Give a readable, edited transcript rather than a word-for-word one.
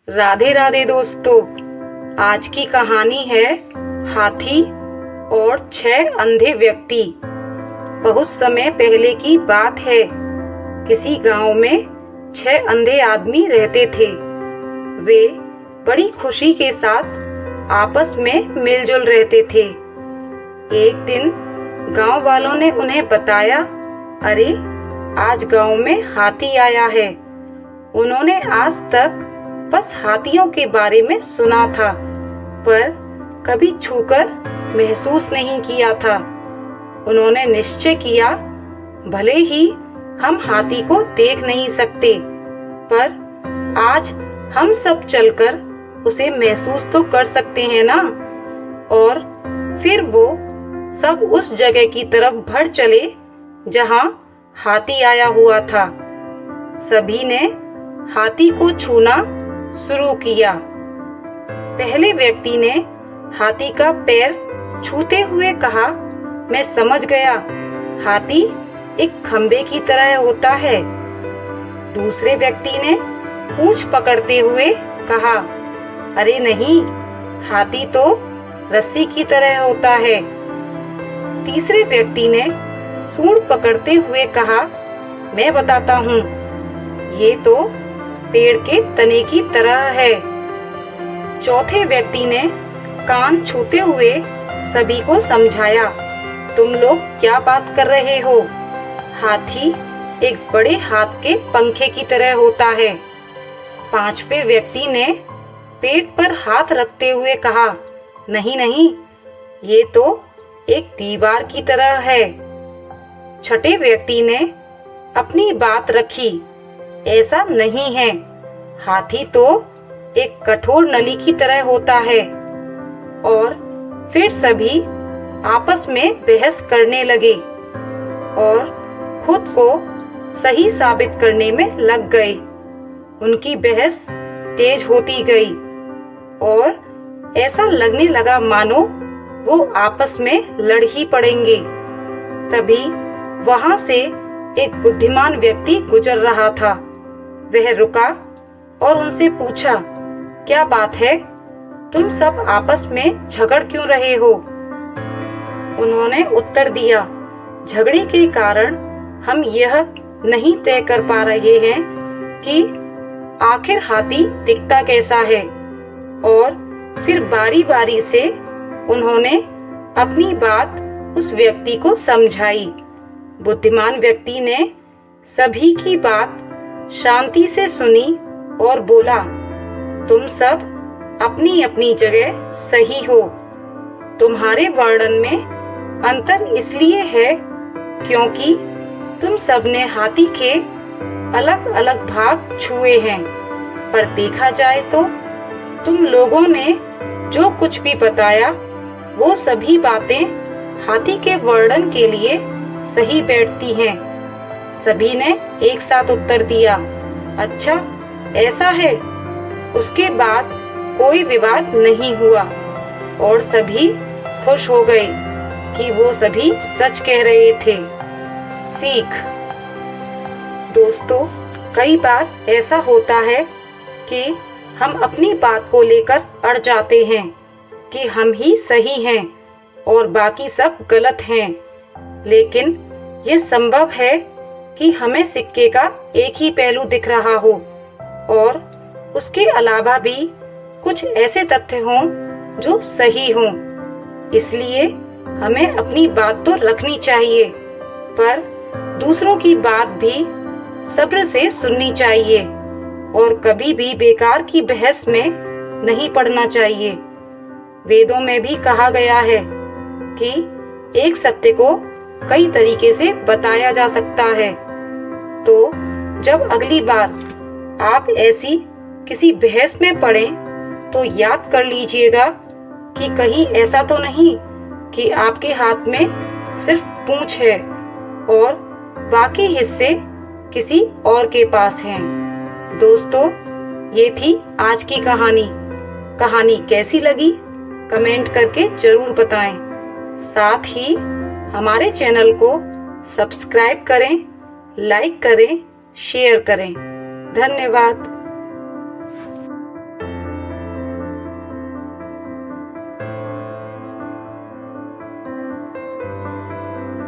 राधे राधे दोस्तों। आज की कहानी है हाथी और 6 अंधे व्यक्ति। बहुत समय पहले की बात है। किसी गांव में 6 अंधे आदमी रहते थे। वे बड़ी खुशी के साथ आपस में मिलजुल रहते थे। एक दिन गांव वालों ने उन्हें बताया, अरे आज गांव में हाथी आया है। उन्होंने आज तक बस हाथियों के बारे में सुना था, पर कभी छूकर महसूस नहीं किया था। उन्होंने निश्चय किया, भले ही हम हाथी को देख नहीं सकते, पर आज हम सब चलकर उसे महसूस तो कर सकते हैं ना। और फिर वो सब उस जगह की तरफ बढ़ चले जहां हाथी आया हुआ था। सभी ने हाथी को छूना शुरू किया। पहले व्यक्ति ने हाथी का पैर छूते हुए कहा, मैं समझ गया, हाथी एक खंबे की तरह होता है। दूसरे व्यक्ति ने पूंछ पकड़ते हुए कहा, अरे नहीं, हाथी तो रस्सी की तरह होता है। तीसरे व्यक्ति ने सूंड पकड़ते हुए कहा, मैं बताता हूँ, ये तो पेड़ के तने की तरह है। चौथे व्यक्ति ने कान छूते हुए सभी को समझाया, तुम लोग क्या बात कर रहे हो? हाथी एक बड़े हाथ के पंखे की तरह होता है। पांचवे व्यक्ति ने पेट पर हाथ रखते हुए कहा, नहीं नहीं, ये तो एक दीवार की तरह है। छठे व्यक्ति ने अपनी बात रखी, ऐसा नहीं है, हाथी तो एक कठोर नली की तरह होता है। और फिर सभी आपस में बहस करने लगे और खुद को सही साबित करने में लग गए। उनकी बहस तेज होती गई और ऐसा लगने लगा मानो वो आपस में लड़ ही पड़ेंगे। तभी वहां से एक बुद्धिमान व्यक्ति गुजर रहा था। वह रुका और उनसे पूछा, क्या बात है? तुम सब आपस में झगड़ क्यों रहे हो? उन्होंने उत्तर दिया, झगड़े के कारण हम यह नहीं तय कर पा रहे हैं कि आखिर हाथी दिखता कैसा है। और फिर बारी बारी से उन्होंने अपनी बात उस व्यक्ति को समझाई। बुद्धिमान व्यक्ति ने सभी की बात शांति से सुनी और बोला, तुम सब अपनी अपनी जगह सही हो। तुम्हारे वर्णन में अंतर इसलिए है क्योंकि तुम सब ने हाथी के अलग अलग भाग छुए हैं, पर देखा जाए तो तुम लोगों ने जो कुछ भी बताया वो सभी बातें हाथी के वर्णन के लिए सही बैठती हैं। सभी ने एक साथ उत्तर दिया, अच्छा ऐसा है। उसके बाद कोई विवाद नहीं हुआ और सभी खुश हो गए कि वो सभी सच कह रहे थे। सीख। दोस्तों, कई बार ऐसा होता है कि हम अपनी बात को लेकर अड़ जाते हैं कि हम ही सही हैं और बाकी सब गलत हैं। लेकिन ये संभव है कि हमें सिक्के का एक ही पहलू दिख रहा हो और उसके अलावा भी कुछ ऐसे तथ्य हों जो सही हों। इसलिए हमें अपनी बात तो रखनी चाहिए, पर दूसरों की बात भी सब्र से सुननी चाहिए और कभी भी बेकार की बहस में नहीं पड़ना चाहिए। वेदों में भी कहा गया है कि एक सत्य को कई तरीके से बताया जा सकता है। तो जब अगली बार आप ऐसी किसी बहस में पड़ें तो याद कर लीजिएगा कि कहीं ऐसा तो नहीं कि आपके हाथ में सिर्फ पूंछ है और बाकी हिस्से किसी और के पास हैं। दोस्तों, ये थी आज की कहानी। कहानी कैसी लगी कमेंट करके जरूर बताएं। साथ ही हमारे चैनल को सब्सक्राइब करें, लाइक करें, शेयर करें। धन्यवाद।